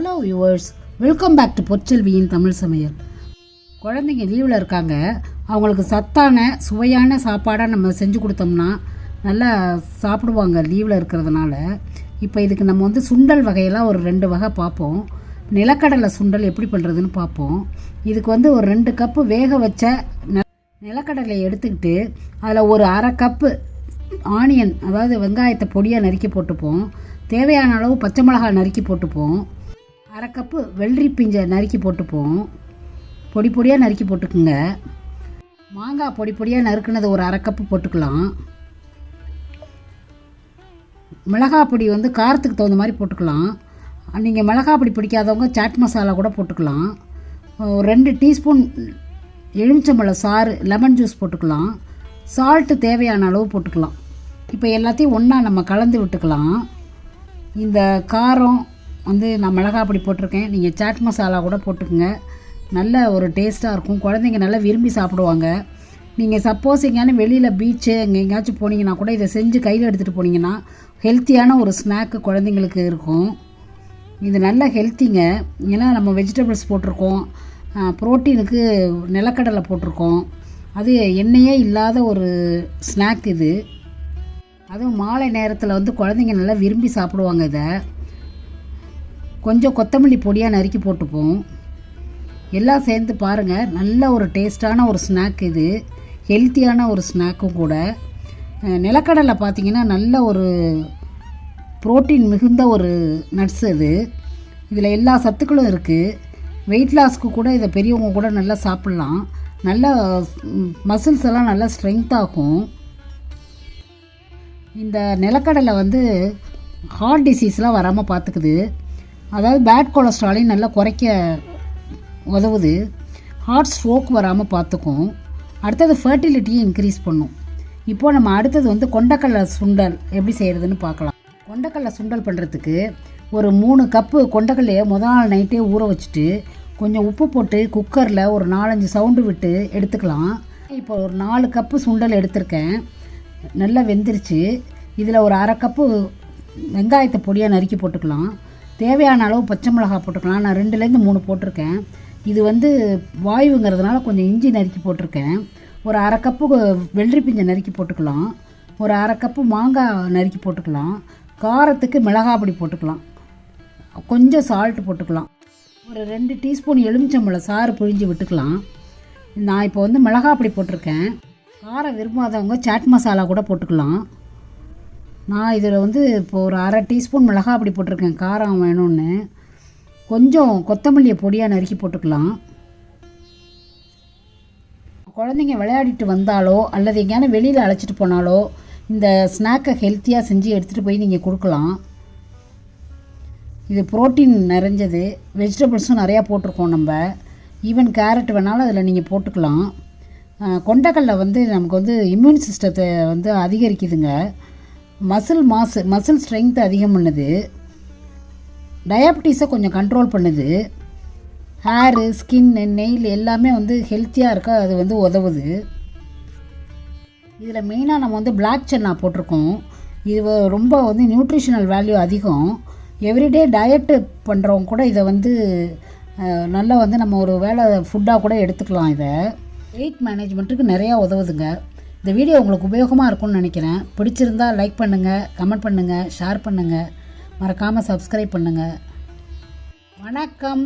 Hello viewers, welcome back to பொற்செல்வியின் தமிழ் சமையல். குழந்தைங்க லீவில் இருக்காங்க, அவங்களுக்கு சத்தான சுவையான சாப்பாடாக நம்ம செஞ்சு கொடுத்தோம்னா நல்லா சாப்பிடுவாங்க லீவில் இருக்கிறதுனால. இப்போ இதுக்கு நம்ம சுண்டல் வகையெல்லாம் ஒரு 2 வகை பார்ப்போம். நிலக்கடலை சுண்டல் எப்படி பண்ணுறதுன்னு பார்ப்போம். இதுக்கு ஒரு 2 கப்பு வேக வச்ச நிலக்கடலை எடுத்துக்கிட்டு அதில் ஒரு அரை கப்பு ஆனியன், அதாவது வெங்காயத்தை பொடியாக நறுக்கி போட்டுப்போம். தேவையான அளவு பச்சை மிளகாய் நறுக்கி போட்டுப்போம். அரை கப்பு வெள்ளரி பிஞ்சை நறுக்கி போட்டுப்போம். பொடி பொடியாக நறுக்கி போட்டுக்குங்க. மாங்காய் பொடி பொடியாக நறுக்குனது ஒரு அரை கப்பு போட்டுக்கலாம். மிளகாய் பொடி காரத்துக்கு தகுந்த மாதிரி போட்டுக்கலாம். நீங்கள் மிளகாய் பொடி பிடிக்காதவங்க சாட் மசாலா கூட போட்டுக்கலாம். 2 டீஸ்பூன் எலுமிச்சம்பழம் சாறு, லெமன் ஜூஸ் போட்டுக்கலாம். சால்ட்டு தேவையான அளவு போட்டுக்கலாம். இப்போ எல்லாத்தையும் ஒன்றா நம்ம கலந்து விட்டுக்கலாம். இந்த காரம் நான் மிளகாய் பொடி போட்டிருக்கேன், நீங்கள் சாட் மசாலா கூட போட்டுக்குங்க. நல்ல ஒரு டேஸ்ட்டாக இருக்கும், குழந்தைங்க நல்லா விரும்பி சாப்பிடுவாங்க. நீங்கள் சப்போஸ் எங்கேயாலும் வெளியில் பீச்சு எங்கேயாச்சும் போனீங்கன்னா கூட இதை செஞ்சு கையில் எடுத்துகிட்டு போனீங்கன்னா ஹெல்த்தியான ஒரு ஸ்நாக்கு குழந்தைங்களுக்கு இருக்கும். இது நல்ல ஹெல்த்திங்க, ஏன்னா நம்ம வெஜிடபிள்ஸ் போட்டிருக்கோம், ப்ரோட்டீனுக்கு நிலக்கடலை போட்டிருக்கோம். அது எண்ணெயே இல்லாத ஒரு ஸ்நாக் இது. அதுவும் மாலை நேரத்தில் குழந்தைங்க நல்லா விரும்பி சாப்பிடுவாங்க. இதை கொஞ்சம் கொத்தமல்லி பொடியாக நறுக்கி போட்டுப்போம். எல்லாம் சேர்ந்து பாருங்கள், நல்ல ஒரு டேஸ்டான ஒரு ஸ்நாக் இது, ஹெல்த்தியான ஒரு ஸ்நாக்கும் கூட. நிலக்கடலை பார்த்திங்கன்னா நல்ல ஒரு புரோட்டீன் மிகுந்த ஒரு நட்ஸ் அது. இதில் எல்லா சத்துக்களும் இருக்குது. வெயிட் லாஸ்க்கு கூட இதை பெரியவங்க கூட நல்லா சாப்பிட்லாம். நல்ல மசில்ஸ் எல்லாம் நல்லா ஸ்ட்ரென்த் ஆகும். இந்த நிலக்கடலை ஹார்ட் டிசீஸ்லாம் வராமல் பார்த்துக்குது. அதாவது பேட் கொலஸ்ட்ராலையும் நல்லா குறைக்க உதவுது. ஹார்ட் ஸ்ட்ரோக் வராமல் பார்த்துக்கும். அடுத்தது ஃபர்டிலிட்டியை இன்க்ரீஸ் பண்ணும். இப்போது நம்ம அடுத்தது கொண்டக்கடலை சுண்டல் எப்படி செய்கிறதுன்னு பார்க்கலாம். கொண்டக்கடலை சுண்டல் பண்ணுறதுக்கு ஒரு 3 கப்பு கொண்டக்கடலையை முதல் நாள் நைட்டே ஊற வச்சுட்டு கொஞ்சம் உப்பு போட்டு குக்கரில் ஒரு 4-5 சவுண்டு விட்டு எடுத்துக்கலாம். இப்போ ஒரு 4 கப்பு சுண்டல் எடுத்திருக்கேன், நல்லா வெந்துருச்சு. இதில் ஒரு அரை கப்பு வெங்காயத்தை பொடியாக நறுக்கி போட்டுக்கலாம். தேவையான அளவு பச்சை மிளகாய் போட்டுக்கலாம். நான் 2லேருந்து 3 போட்டிருக்கேன். இது வாயுங்கிறதுனால கொஞ்சம் இஞ்சி நறுக்கி போட்டிருக்கேன். ஒரு அரை கப்பு வெள்ளரி பிஞ்சை நறுக்கி போட்டுக்கலாம். ஒரு அரை கப்பு மாங்காய் நறுக்கி போட்டுக்கலாம். காரத்துக்கு மிளகாய் பொடி போட்டுக்கலாம். கொஞ்சம் சால்ட்டு போட்டுக்கலாம். ஒரு 2 டீஸ்பூன் எலுமிச்சம்பழம் சாறு பிழிஞ்சு விட்டுக்கலாம். நான் இப்போ மிளகாய் பொடி போட்டிருக்கேன். காரம் விரும்பாதவங்க சாட் மசாலா கூட போட்டுக்கலாம். நான் இதில் இப்போ ஒரு அரை டீஸ்பூன் மிளகாய் பொடி போட்டிருக்கேன், காரம் வேணும்னு. கொஞ்சம் கொத்தமல்லியை பொடியாக நறுக்கி போட்டுக்கலாம். குழந்தைங்க விளையாடிட்டு வந்தாலோ அல்லது எங்கேயாலும் வெளியில் அழைச்சிட்டு போனாலோ இந்த ஸ்நாக்கை ஹெல்த்தியாக செஞ்சு எடுத்துகிட்டு போய் நீங்கள் கொடுக்கலாம். இது புரோட்டீன் நிறைஞ்சது, வெஜிடபிள்ஸும் நிறையா போட்டிருக்கோம் நம்ம. ஈவன் கேரட் வேணாலும் அதில் நீங்கள் போட்டுக்கலாம். கொண்டக்கடலை நமக்கு இம்யூன் சிஸ்டத்தை அதிகரிக்குதுங்க. மசில் ஸ்ட்ரென்த் அதிகம் பண்ணுது. டயபிட்டிஸை கொஞ்சம் கண்ட்ரோல் பண்ணுது. ஹேரு, ஸ்கின், நெயில் எல்லாமே ஹெல்த்தியாக இருக்க அது உதவுது. இதில் மெயினாக நம்ம பிளாக் சென்னா போட்டிருக்கோம். இது ரொம்ப நியூட்ரிஷனல் வேல்யூ அதிகம். எவ்ரிடே டயட்டு பண்ணுறவங்க கூட இதை நல்லா நம்ம ஒரு வேளை ஃபுட்டாக கூட எடுத்துக்கலாம். இதை வெயிட் மேனேஜ்மெண்ட்டுக்கு நிறையா உதவுதுங்க. இந்த வீடியோ உங்களுக்கு உபயோகமாக இருக்கும்னு நினைக்கிறேன். பிடிச்சிருந்தால் லைக் பண்ணுங்கள், கமெண்ட் பண்ணுங்கள், ஷேர் பண்ணுங்கள், மறக்காமல் சப்ஸ்கிரைப் பண்ணுங்கள். வணக்கம்.